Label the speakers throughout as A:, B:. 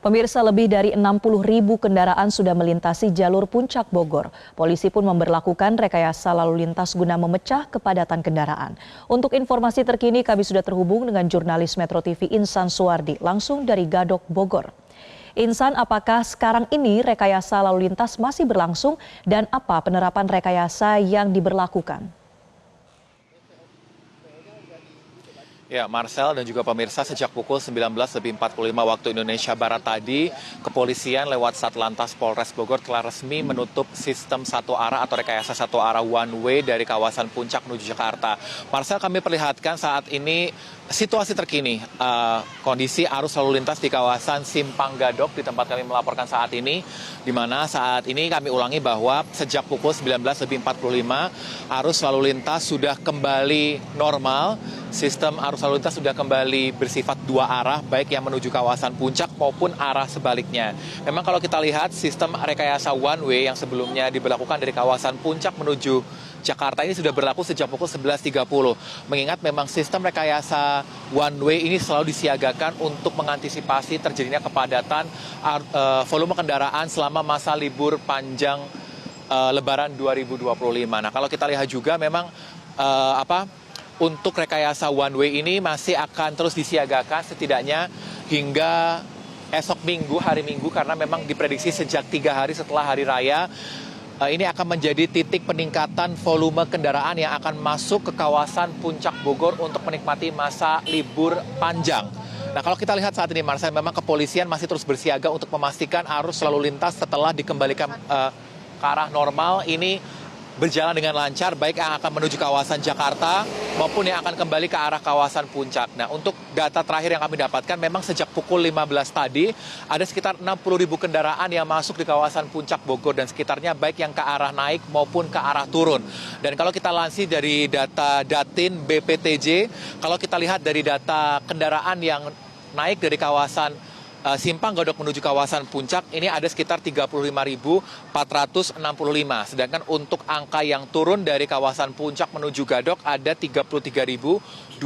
A: Pemirsa, lebih dari 60.000 kendaraan sudah melintasi jalur Puncak Bogor. Polisi pun memberlakukan rekayasa lalu lintas guna memecah kepadatan kendaraan. Untuk informasi terkini kami sudah terhubung dengan jurnalis Metro TV Insan Suwardi langsung dari Gadok, Bogor. Insan, apakah sekarang ini rekayasa lalu lintas masih berlangsung dan apa penerapan rekayasa yang diberlakukan?
B: Ya, Marcel dan juga pemirsa, sejak pukul 19.45 waktu Indonesia Barat tadi, kepolisian lewat Satlantas Polres Bogor telah resmi menutup sistem satu arah atau rekayasa satu arah one way dari kawasan Puncak menuju Jakarta. Marcel, kami perlihatkan saat ini situasi terkini, kondisi arus lalu lintas di kawasan Simpang Gadok di tempat kami melaporkan saat ini, di mana saat ini kami ulangi bahwa sejak pukul 19.45 arus lalu lintas sudah kembali normal. Sistem arus lalu lintas sudah kembali bersifat dua arah, baik yang menuju kawasan Puncak maupun arah sebaliknya. Memang kalau kita lihat sistem rekayasa one way yang sebelumnya diberlakukan dari kawasan Puncak menuju Jakarta ini sudah berlaku sejak pukul 11.30. Mengingat memang sistem rekayasa one way ini selalu disiagakan untuk mengantisipasi terjadinya kepadatan volume kendaraan selama masa libur panjang Lebaran 2025. Nah, kalau kita lihat juga memang untuk rekayasa one way ini masih akan terus disiagakan setidaknya hingga esok Minggu, hari Minggu, karena memang diprediksi sejak 3 hari setelah Hari Raya, ini akan menjadi titik peningkatan volume kendaraan yang akan masuk ke kawasan Puncak Bogor untuk menikmati masa libur panjang. Nah, kalau kita lihat saat ini, Marcel, memang kepolisian masih terus bersiaga untuk memastikan arus lalu lintas setelah dikembalikan ke arah normal ini berjalan dengan lancar, baik yang akan menuju kawasan Jakarta maupun yang akan kembali ke arah kawasan Puncak. Nah, untuk data terakhir yang kami dapatkan, memang sejak pukul 15 tadi ada sekitar 60.000 kendaraan yang masuk di kawasan Puncak Bogor dan sekitarnya, baik yang ke arah naik maupun ke arah turun. Dan kalau kita lansir dari data Datin BPTJ, kalau kita lihat dari data kendaraan yang naik dari kawasan Simpang Gadok menuju kawasan Puncak, ini ada sekitar 35.465. Sedangkan untuk angka yang turun dari kawasan Puncak menuju Gadok ada 33.286.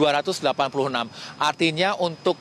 B: Artinya untuk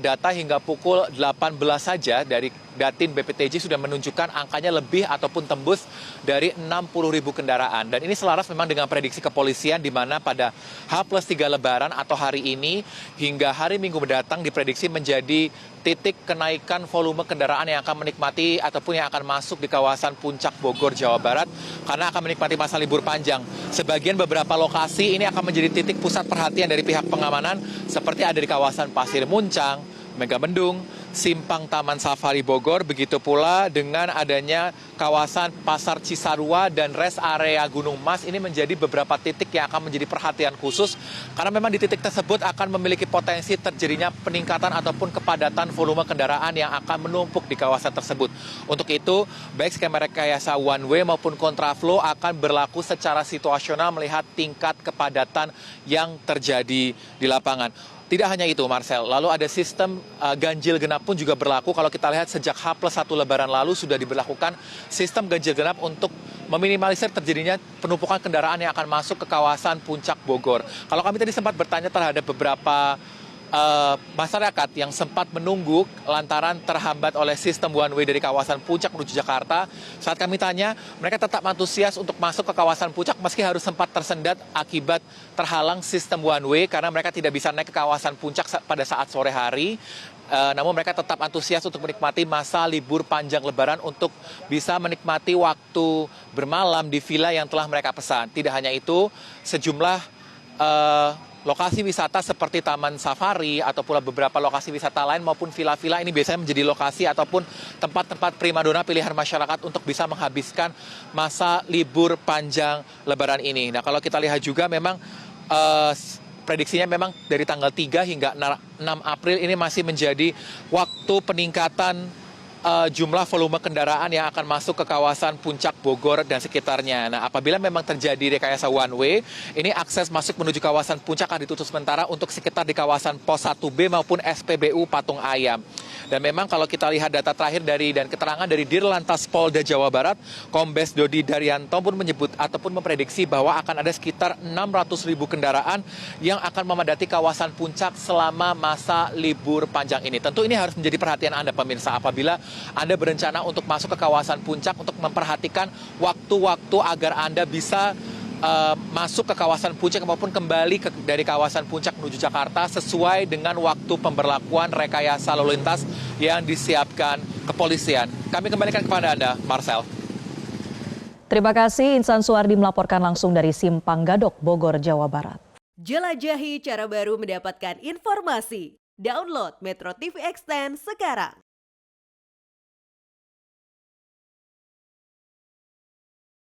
B: data hingga pukul 18 saja dari Datin BPTJ sudah menunjukkan angkanya lebih ataupun tembus dari 60.000 kendaraan. Dan ini selaras memang dengan prediksi kepolisian di mana pada H+3 Lebaran atau hari ini hingga hari Minggu mendatang diprediksi menjadi titik kenaikan volume kendaraan yang akan menikmati ataupun yang akan masuk di kawasan Puncak Bogor, Jawa Barat karena akan menikmati masa libur panjang. Sebagian beberapa lokasi ini akan menjadi titik pusat perhatian dari pihak pengamanan seperti ada di kawasan Pasir Muncang, Megamendung, Simpang Taman Safari Bogor, begitu pula dengan adanya kawasan Pasar Cisarua dan rest area Gunung Mas. Ini menjadi beberapa titik yang akan menjadi perhatian khusus karena memang di titik tersebut akan memiliki potensi terjadinya peningkatan ataupun kepadatan volume kendaraan yang akan menumpuk di kawasan tersebut. Untuk itu, baik skema rekayasa one way maupun kontraflow akan berlaku secara situasional melihat tingkat kepadatan yang terjadi di lapangan. Tidak hanya itu, Marcel, lalu ada sistem ganjil genap pun juga berlaku. Kalau kita lihat sejak H+1 Lebaran lalu sudah diberlakukan sistem ganjil genap untuk meminimalisir terjadinya penumpukan kendaraan yang akan masuk ke kawasan Puncak Bogor. Kalau kami tadi sempat bertanya terhadap beberapa masyarakat yang sempat menunggu lantaran terhambat oleh sistem one way dari kawasan Puncak menuju Jakarta. Saat kami tanya, mereka tetap antusias untuk masuk ke kawasan Puncak meski harus sempat tersendat akibat terhalang sistem one way karena mereka tidak bisa naik ke kawasan Puncak pada saat sore hari. Namun mereka tetap antusias untuk menikmati masa libur panjang Lebaran untuk bisa menikmati waktu bermalam di villa yang telah mereka pesan. Tidak hanya itu, sejumlah lokasi wisata seperti Taman Safari atau pula beberapa lokasi wisata lain maupun villa-villa ini biasanya menjadi lokasi ataupun tempat-tempat primadona pilihan masyarakat untuk bisa menghabiskan masa libur panjang Lebaran ini. Nah, kalau kita lihat juga memang prediksinya memang dari tanggal 3 hingga 6 April ini masih menjadi waktu peningkatan jumlah volume kendaraan yang akan masuk ke kawasan Puncak Bogor dan sekitarnya. Nah, apabila memang terjadi rekayasa one way, ini akses masuk menuju kawasan Puncak akan ditutup sementara untuk sekitar di kawasan Pos 1B maupun SPBU Patung Ayam. Dan memang kalau kita lihat data terakhir dan keterangan dari Dirlantas Polda Jawa Barat, Kombes Dodi Daryanto pun menyebut ataupun memprediksi bahwa akan ada sekitar 600.000 kendaraan yang akan memadati kawasan puncak selama masa libur panjang ini. Tentu ini harus menjadi perhatian Anda pemirsa apabila Anda berencana untuk masuk ke kawasan puncak untuk memperhatikan waktu-waktu agar Anda bisa masuk ke kawasan puncak maupun kembali dari kawasan puncak menuju Jakarta sesuai dengan waktu pemberlakuan rekayasa lalu lintas yang disiapkan kepolisian. Kami kembalikan kepada Anda, Marcel.
A: Terima kasih Insan Suwardi melaporkan langsung dari Simpang Gadok, Bogor, Jawa Barat.
C: Jelajahi cara baru mendapatkan informasi. Download Metro TV Extend sekarang.